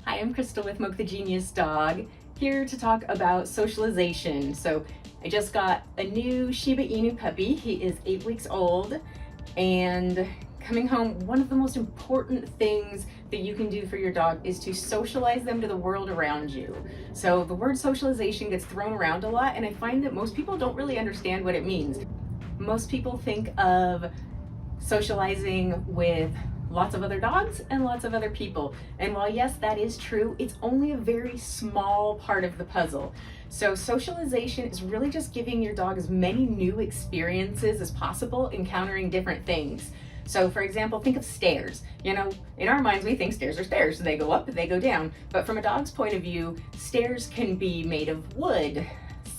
Hi, I'm Crystal with Moke the Genius Dog, here to talk about socialization. So I just got a new Shiba Inu puppy. He is 8 weeks old, and coming home, one of the most important things that you can do for your dog is to socialize them to the world around you. So the word socialization gets thrown around a lot, and I find that most people don't really understand what it means. Most people think of socializing with lots of other dogs and lots of other people. And while yes, that is true, it's only a very small part of the puzzle. So socialization is really just giving your dog as many new experiences as possible, encountering different things. So for example, think of stairs. You know, in our minds, we think stairs are stairs. They go up, they go down. But from a dog's point of view, stairs can be made of wood,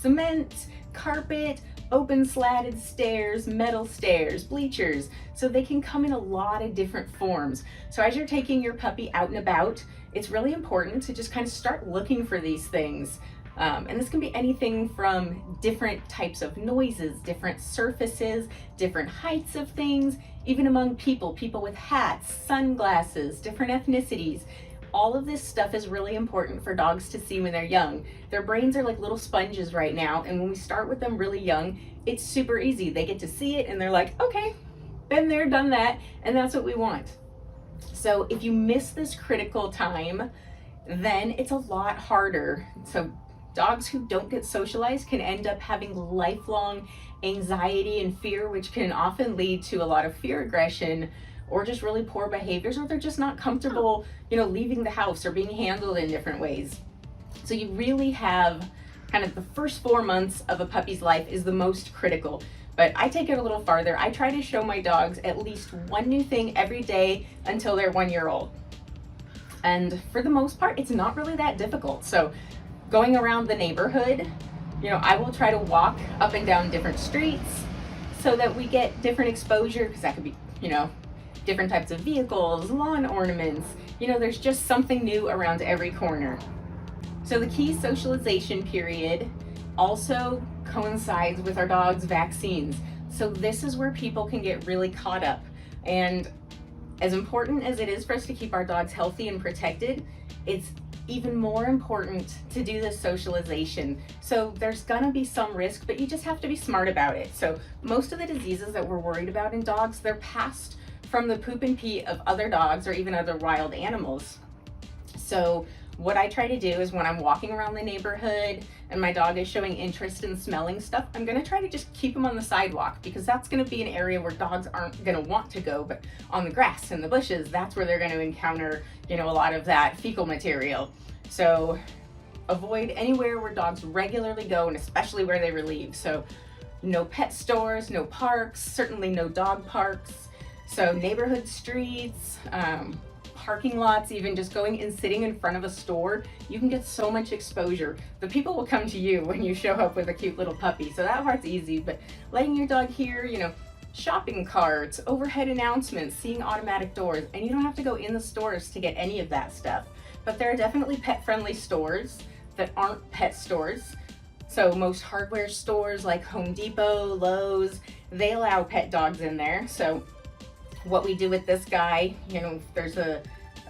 cement, carpet, open slatted stairs, metal stairs, bleachers, so they can come in a lot of different forms. So as you're taking your puppy out and about, it's really important to just kind of start looking for these things. And this can be anything from different types of noises, different surfaces, different heights of things, even among people with hats, sunglasses, different ethnicities. All of this stuff is really important for dogs to see when they're young. Their brains are like little sponges right now, and when we start with them really young, it's super easy. They get to see it and they're like, okay, been there, done that, and that's what we want. So if you miss this critical time, then it's a lot harder. So dogs who don't get socialized can end up having lifelong anxiety and fear, which can often lead to a lot of fear aggression, or just really poor behaviors, or they're just not comfortable, leaving the house or being handled in different ways. So you really have kind of the first 4 months of a puppy's life is the most critical. But I take it a little farther. I try to show my dogs at least one new thing every day until they're 1 year old. And for the most part, it's not really that difficult. So going around the neighborhood, I will try to walk up and down different streets so that we get different exposure, because that could be, different types of vehicles, lawn ornaments, there's just something new around every corner. So the key socialization period also coincides with our dog's vaccines. So this is where people can get really caught up. And as important as it is for us to keep our dogs healthy and protected, it's even more important to do this socialization. So there's gonna be some risk, but you just have to be smart about it. So most of the diseases that we're worried about in dogs, they're passed from the poop and pee of other dogs or even other wild animals. So what I try to do is when I'm walking around the neighborhood and my dog is showing interest in smelling stuff, I'm gonna try to just keep him on the sidewalk, because that's gonna be an area where dogs aren't gonna want to go, but on the grass and the bushes, that's where they're gonna encounter, a lot of that fecal material. So avoid anywhere where dogs regularly go, and especially where they relieve. So no pet stores, no parks, certainly no dog parks. So neighborhood streets, parking lots, even just going and sitting in front of a store, you can get so much exposure. The people will come to you when you show up with a cute little puppy. So that part's easy, but letting your dog hear, shopping carts, overhead announcements, seeing automatic doors, and you don't have to go in the stores to get any of that stuff. But there are definitely pet-friendly stores that aren't pet stores. So most hardware stores like Home Depot, Lowe's, they allow pet dogs in there. So what we do with this guy, there's a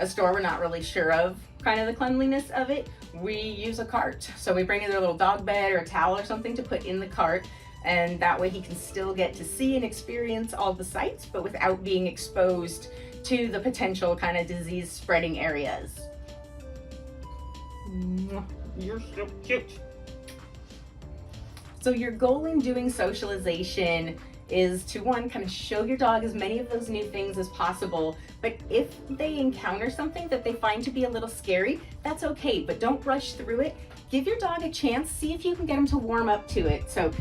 store we're not really sure of kind of the cleanliness of it, we use a cart. So we bring either a little dog bed or a towel or something to put in the cart, and that way he can still get to see and experience all the sights, but without being exposed to the potential kind of disease spreading areas. You're so cute. So your goal in doing socialization is to, one, kind of show your dog as many of those new things as possible. But if they encounter something that they find to be a little scary, that's okay, but don't rush through it. Give your dog a chance, see if you can get him to warm up to it. So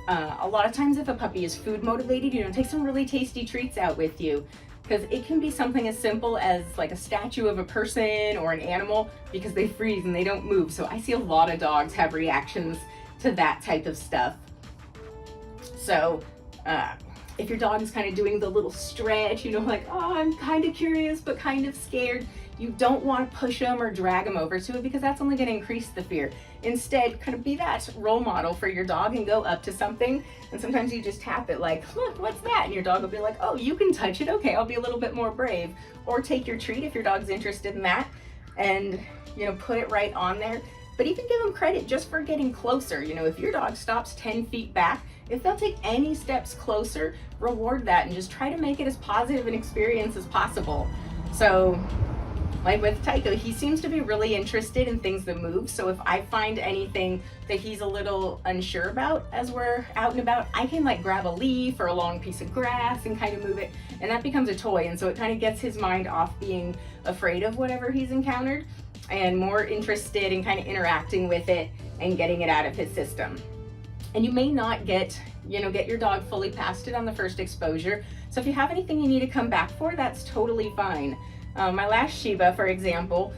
a lot of times if a puppy is food motivated, take some really tasty treats out with you, because it can be something as simple as like a statue of a person or an animal, because they freeze and they don't move. So I see a lot of dogs have reactions to that type of stuff. So if your dog is kind of doing the little stretch, like, oh, I'm kind of curious but kind of scared, you don't want to push them or drag them over to it, because that's only going to increase the fear. Instead, kind of be that role model for your dog and go up to something, and sometimes you just tap it like, look, what's that? And your dog will be like, oh, you can touch it? Okay, I'll be a little bit more brave. Or take your treat if your dog's interested in that. and, put it right on there. But even give them credit just for getting closer. If your dog stops 10 feet back, if they'll take any steps closer, reward that and just try to make it as positive an experience as possible. So, like with Taiko, he seems to be really interested in things that move. So if I find anything that he's a little unsure about as we're out and about, I can like grab a leaf or a long piece of grass and kind of move it, and that becomes a toy. And so it kind of gets his mind off being afraid of whatever he's encountered and more interested in kind of interacting with it and getting it out of his system. And you may not get your dog fully past it on the first exposure. So if you have anything you need to come back for, that's totally fine. My last Shiba, for example,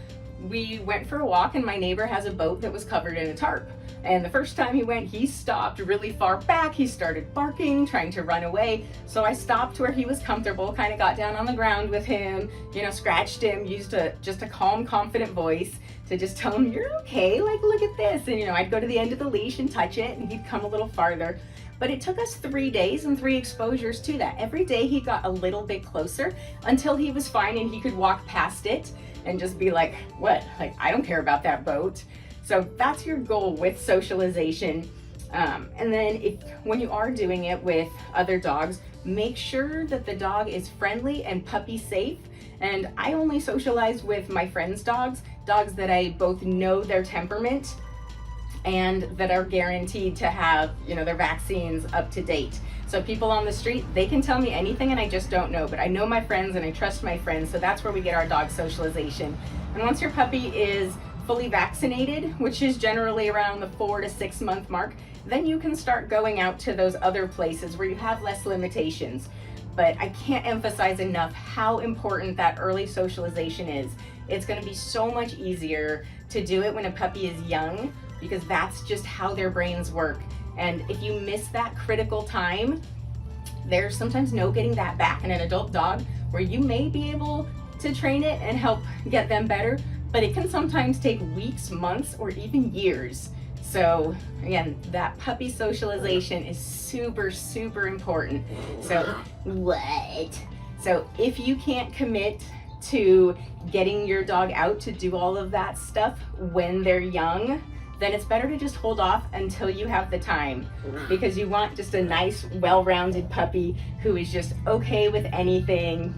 we went for a walk and my neighbor has a boat that was covered in a tarp. And the first time he went, he stopped really far back. He started barking, trying to run away. So I stopped where he was comfortable, kind of got down on the ground with him, scratched him, used just a calm, confident voice to just tell him, you're okay, like, look at this. And, I'd go to the end of the leash and touch it and he'd come a little farther. But it took us 3 days and 3 exposures to that. Every day he got a little bit closer until he was fine and he could walk past it and just be like, what? Like, I don't care about that boat. So that's your goal with socialization. And then when you are doing it with other dogs, make sure that the dog is friendly and puppy safe. And I only socialize with my friends' dogs that I both know their temperament and that are guaranteed to have, their vaccines up to date. So people on the street, they can tell me anything and I just don't know, but I know my friends and I trust my friends, so that's where we get our dog socialization. And once your puppy is fully vaccinated, which is generally around the 4 to 6 month mark, then you can start going out to those other places where you have less limitations. But I can't emphasize enough how important that early socialization is. It's going to be so much easier to do it when a puppy is young, because that's just how their brains work. And if you miss that critical time, there's sometimes no getting that back in an adult dog, where you may be able to train it and help get them better, but it can sometimes take weeks, months, or even years. So again, that puppy socialization is super, super important. So if you can't commit to getting your dog out to do all of that stuff when they're young, then it's better to just hold off until you have the time, because you want just a nice, well-rounded puppy who is just okay with anything,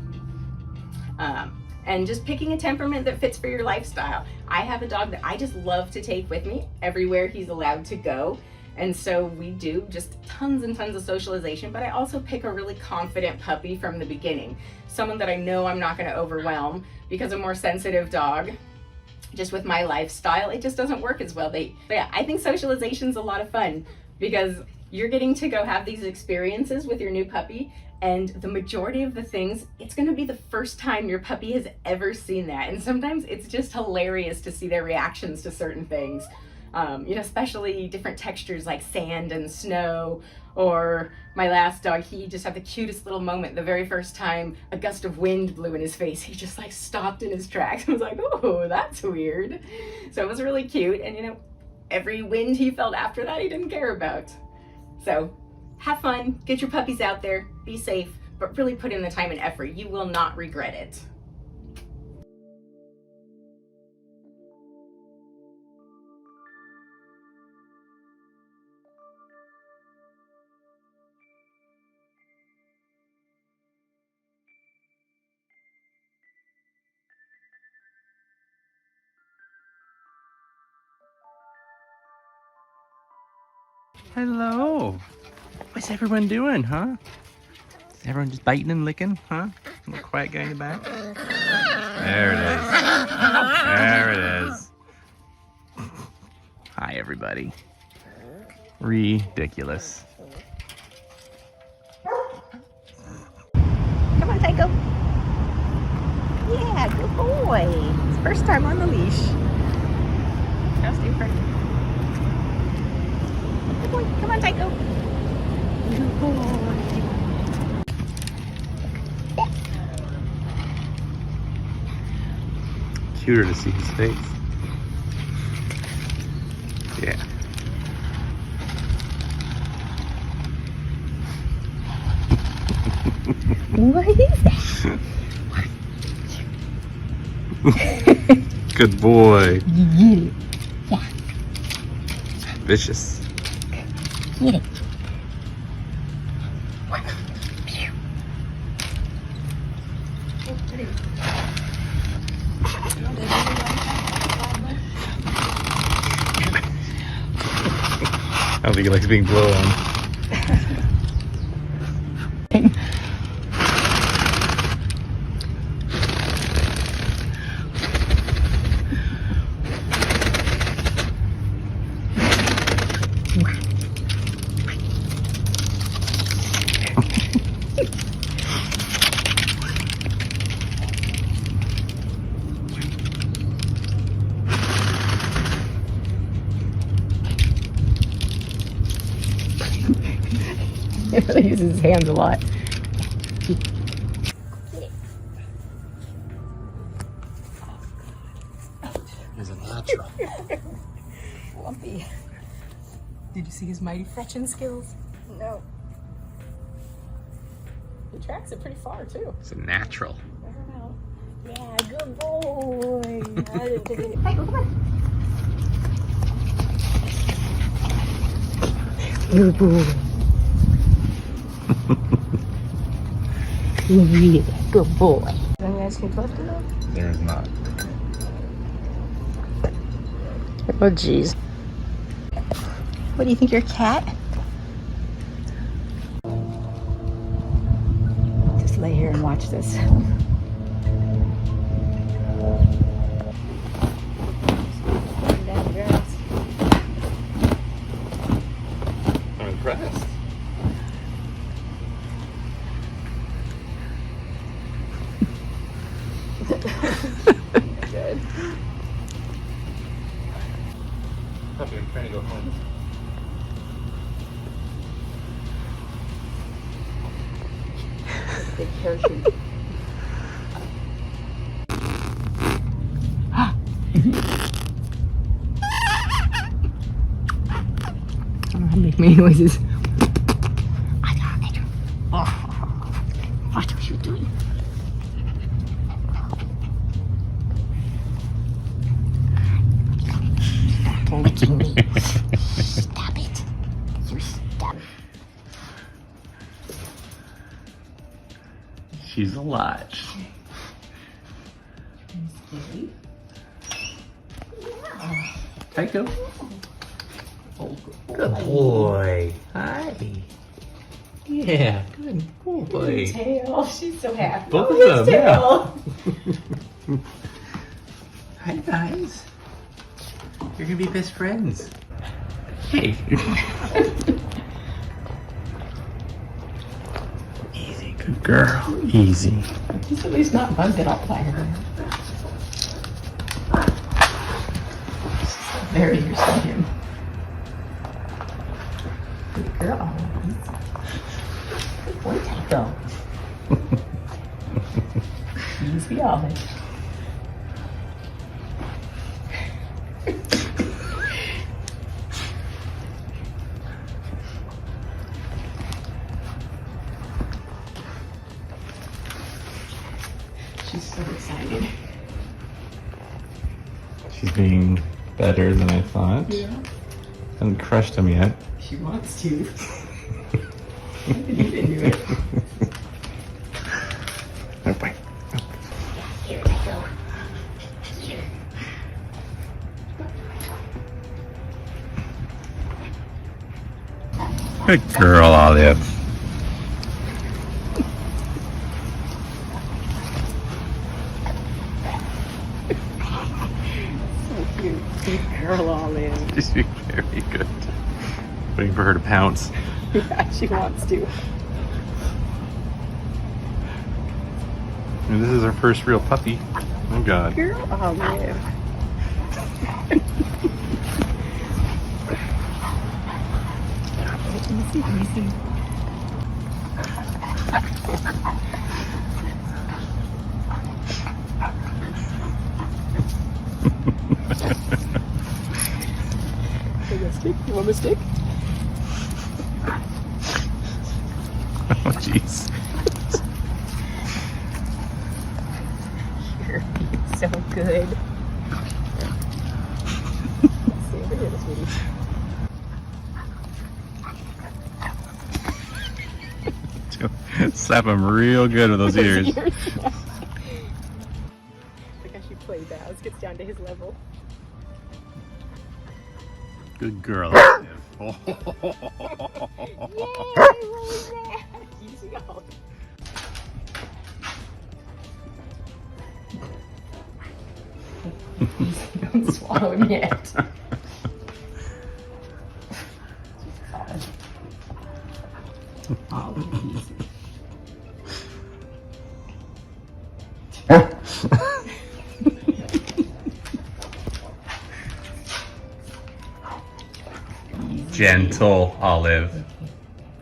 and just picking a temperament that fits for your lifestyle. I have a dog that I just love to take with me everywhere he's allowed to go, and so we do just tons and tons of socialization, but I also pick a really confident puppy from the beginning, someone that I know I'm not going to overwhelm, because a more sensitive dog, just with my lifestyle, it just doesn't work as well. But yeah, I think socialization is a lot of fun, because you're getting to go have these experiences with your new puppy, and the majority of the things, it's going to be the first time your puppy has ever seen that. And sometimes it's just hilarious to see their reactions to certain things, especially different textures like sand and snow. Or my last dog, he just had the cutest little moment the very first time a gust of wind blew in his face. He just like stopped in his tracks. I was like, oh, that's weird. So it was really cute. And every wind he felt after that, he didn't care about. So have fun, get your puppies out there, be safe, but really put in the time and effort. You will not regret it. Hello. What's everyone doing, huh? Is everyone just biting and licking, huh? A little quiet guy in the back. There it is. There it is. Hi, everybody. Ridiculous. Come on, Taiko. Yeah, good boy. It's first time on the leash. Now stay friendly. Good boy. Come on, Taiko. Good boy. Cuter to see his face. Yeah. What is that? Good boy. You get it. Yeah. Vicious. Get it. I don't think he likes being blown on. He really uses his hands a lot. He's a natural. Lumpy. Did you see his mighty fetching skills? No. He tracks it pretty far too. It's a natural. Yeah, good boy. Taiko, come on. Good boy. Yeah, good boy. Any ice cream left in there? There is not. Oh, jeez. What do you think, you're a cat? Just lay here and watch this. I'm impressed. Good. Puppy, I'm trying to go home. Big parachute. I make many noises. What are you doing? Stop licking me. Stop it. You stop. She's a lot. Taiko. Oh, good boy. Hi. Yeah, good boy. Tail. She's so happy. Both Oh, of his them, tail. yeah. Hi, guys. You're gonna be best friends. Hey. Easy, good girl. Easy. He's at least not bugged out by her. Very interested in him. Good girl. Good boy, Taiko. Easy on it. She's so excited. She's being better than I thought. Yeah. Haven't crushed him yet. She wants to. You can do it. Oh, boy. Here we go. Here. Good girl, Olive. So cute. Good girl, Olive. She's being very good. Waiting for her to pounce. Yeah, she wants to. And this is her first real puppy. Oh, God. Girl, Olive. Easy, easy. Take a stick. You want a stick? Oh, jeez. You're so good. Slap him real good with those ears. Like I should play Baz, gets down to his level. Good girl. Yay, easy dog. Don't swallow him yet. Gentle Olive.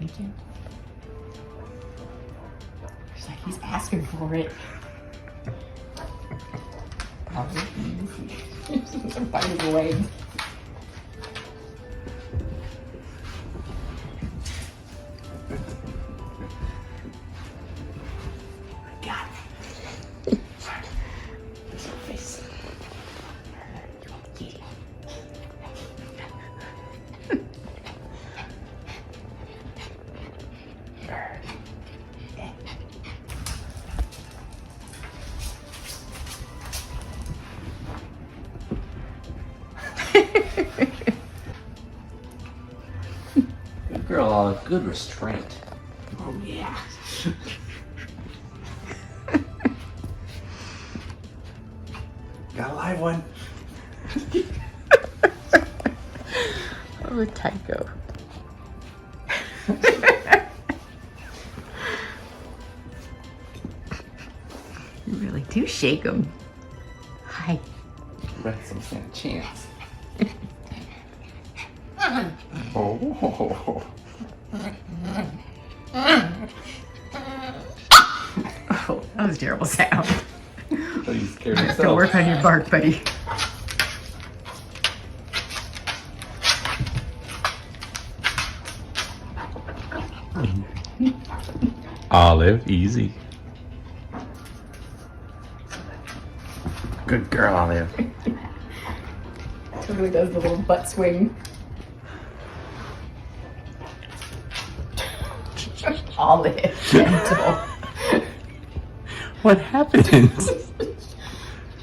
It's like he's asking for it. Some bite his leg. God. This face. Good girl, Olive. Good restraint. Oh yeah. Got a live one. Oh, Taiko. You really do shake him. Hi. Some stand a chance. Oh. Oh, that was a terrible sound. So you scared Have to work on your bark, buddy. Olive, easy. Good girl, Olive. Totally does the little butt swing. Olive, gentle. What happened?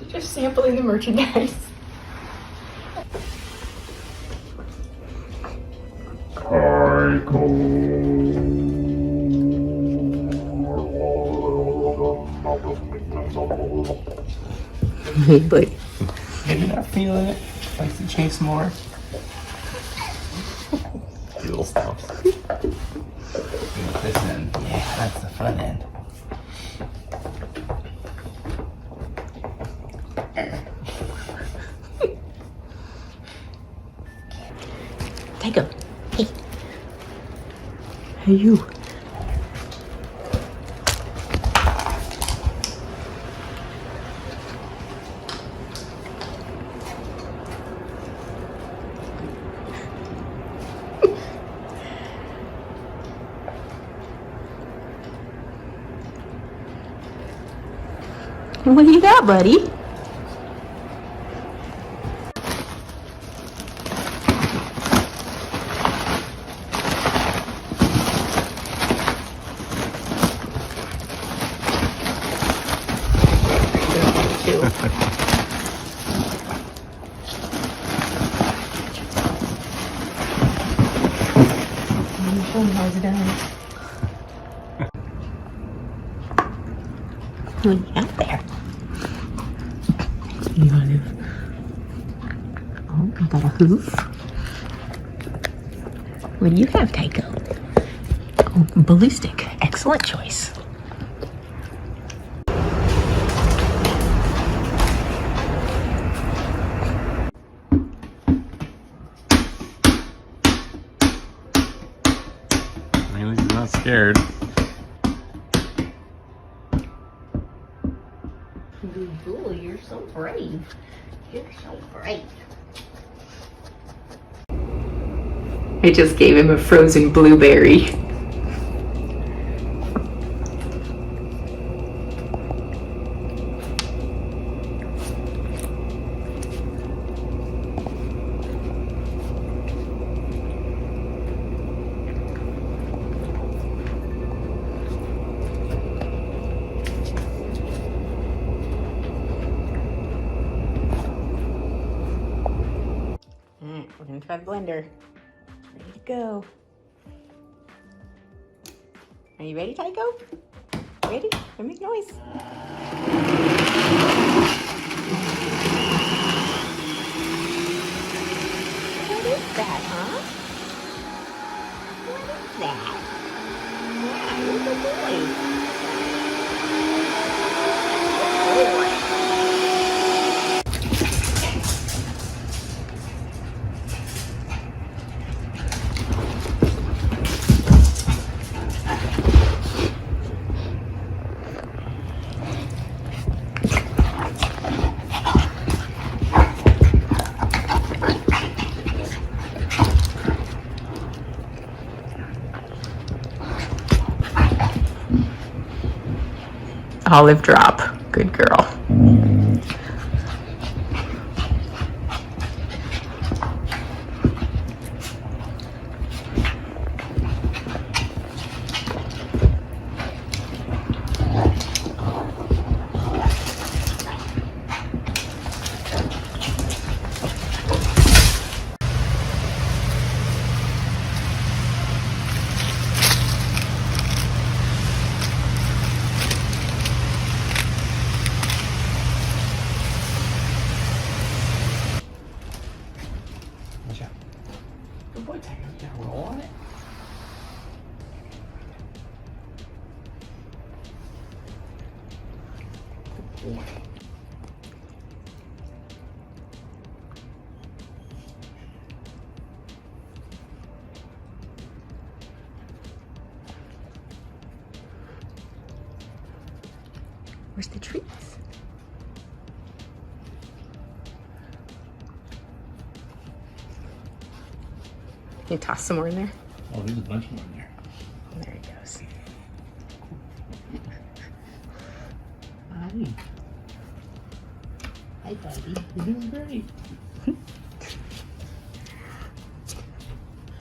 Just sampling the merchandise. Hey, buddy. Maybe not feeling it. Likes to chase more. Little stuff. This end. Yeah, that's the front end. Taiko. Hey. Hey, you. What do you got, buddy? How's it done? What do you got there? You got it. Oh, I got a hoof. What do you have, Taiko? Oh, ballistic. Excellent choice. At least he's not scared. Ooh, you're so brave. You're so brave. I just gave him a frozen blueberry. try the blender. Ready to go. Are you ready, Taiko? Ready? Don't make noise. What is that, huh? What is that? Wow, you're a good boy. Good boy. Olive drop. Good girl. Watch out. Good boy, Taiko. You gotta roll on it. Good boy. Where's the treats? Can you toss some more in there? Oh, there's a bunch more in there. There he goes. Hi. Hi, buddy. You're doing great.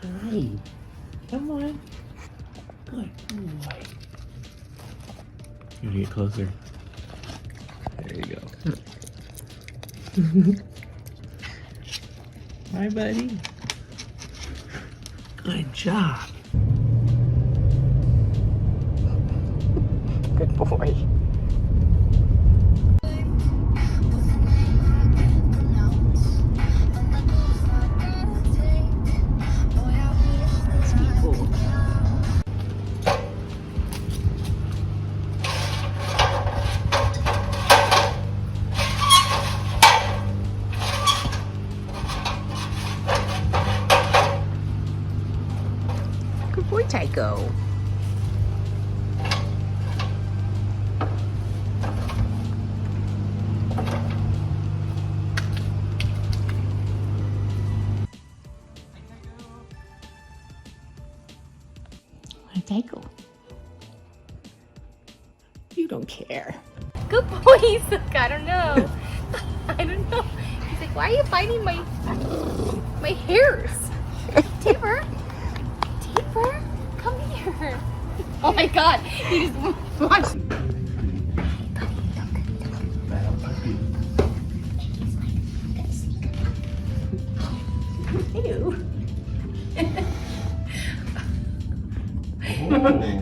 Hi. Come on. Good boy. You gotta get closer. There you go. Hi, buddy. Good job. Good boy. Sweet boy. Good boy, Taiko. Hi, Taiko. You don't care. Good boy. He's like, I don't know. I don't know. He's like, why are you biting my hairs? Taper, Taper, come here. Oh my God, he just wants. Ew.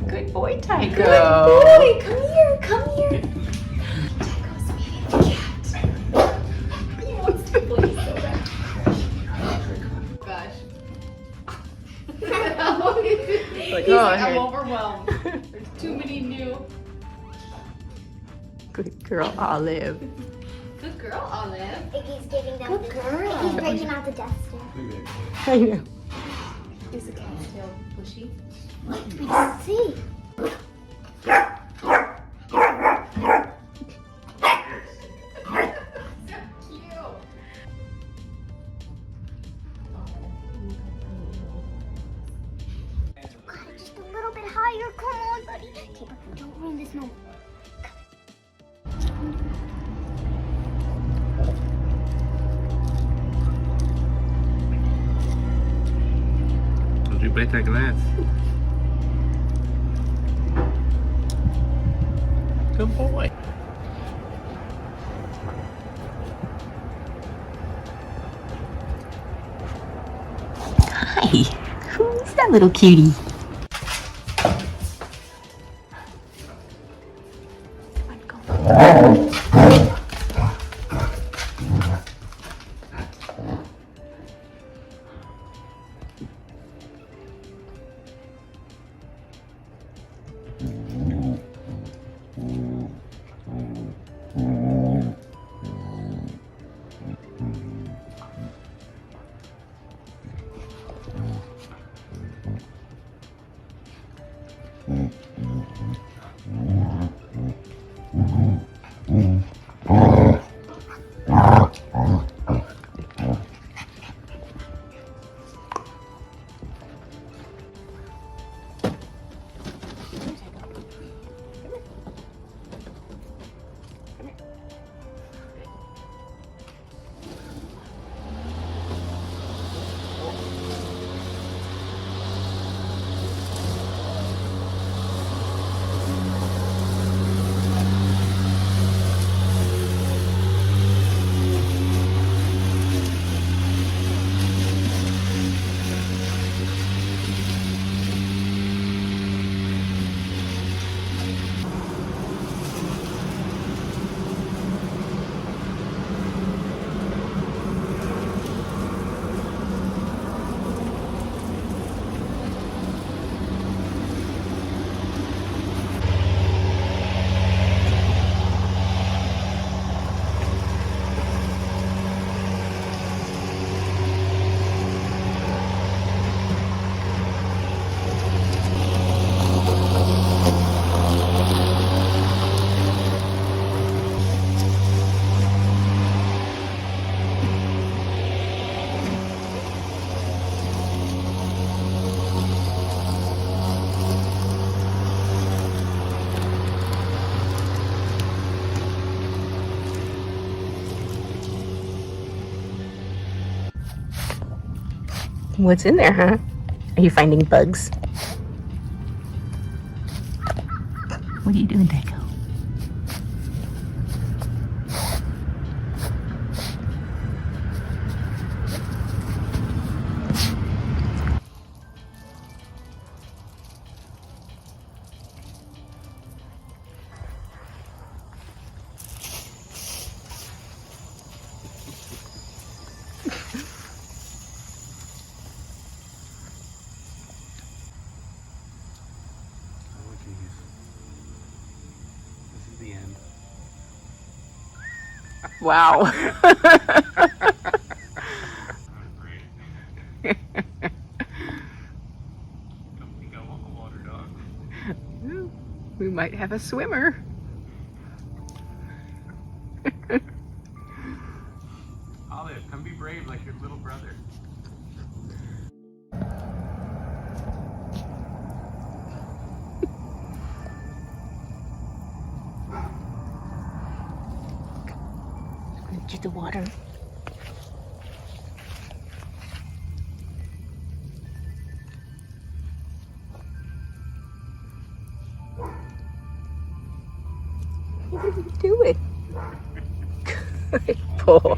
Good boy, Taiko. Good boy, come here, come here. Taiko's being a cat. He wants to play so bad. Gosh. Like, He's oh, like, I'm here. overwhelmed. There's too many new. Good girl, Olive. Good girl, Olive. Iggy's giving them Good the girl. Iggy's breaking out the duster. I know. Is the cat's tail bushy? Let's see. God, just a little bit higher. Come on, buddy. Taper, don't ruin this moment. Don't you break that glass. Good boy. little cutie. What's in there, huh? Are you finding bugs? What are you doing, Taiko? Wow. We might have a swimmer. Olive, come be brave like your little brother. To the water. What are you doing? Good boy.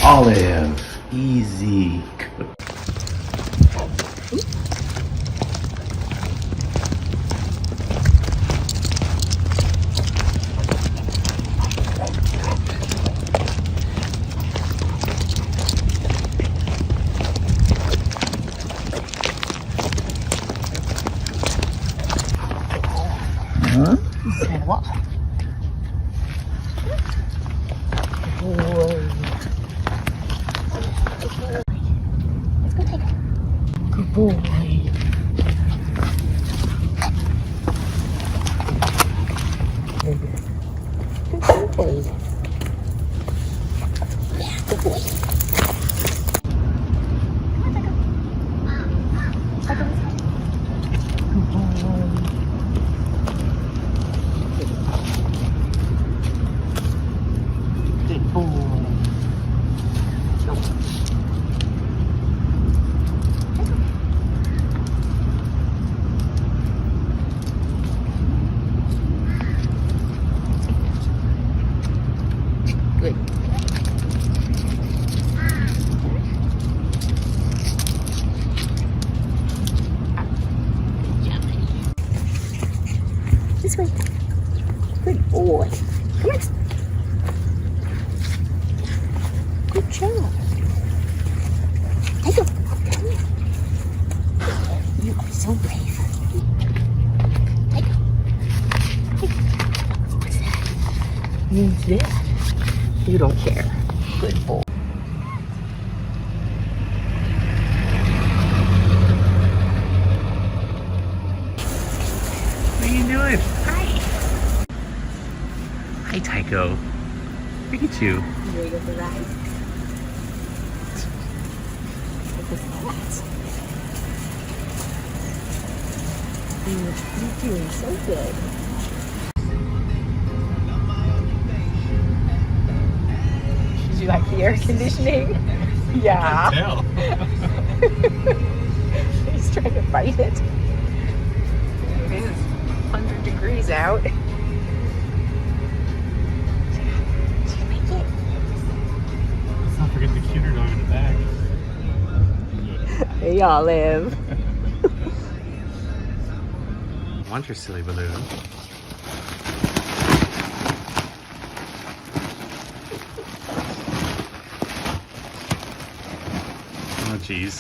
Olive, easy. Huh? What? Boy. Let's go take it. Good boy. Good boy. Yeah, good boy. Good boy. Good. This way. Good boy. Come on. Good job. Taiko, come here. You are so brave. Taiko. What's that? Means that you don't care. Good boy. What are you doing? Hi. Hi, Taiko. Look at you. You ready to go for a ride? Look at that. You're doing so good. Did you like the air conditioning? Yeah. Tell. He's trying to fight it. It is 100 degrees out. Did you make it? Let's not forget the cuter dog in the back. Hey, Olive. I want your silly balloon. Oh, jeez.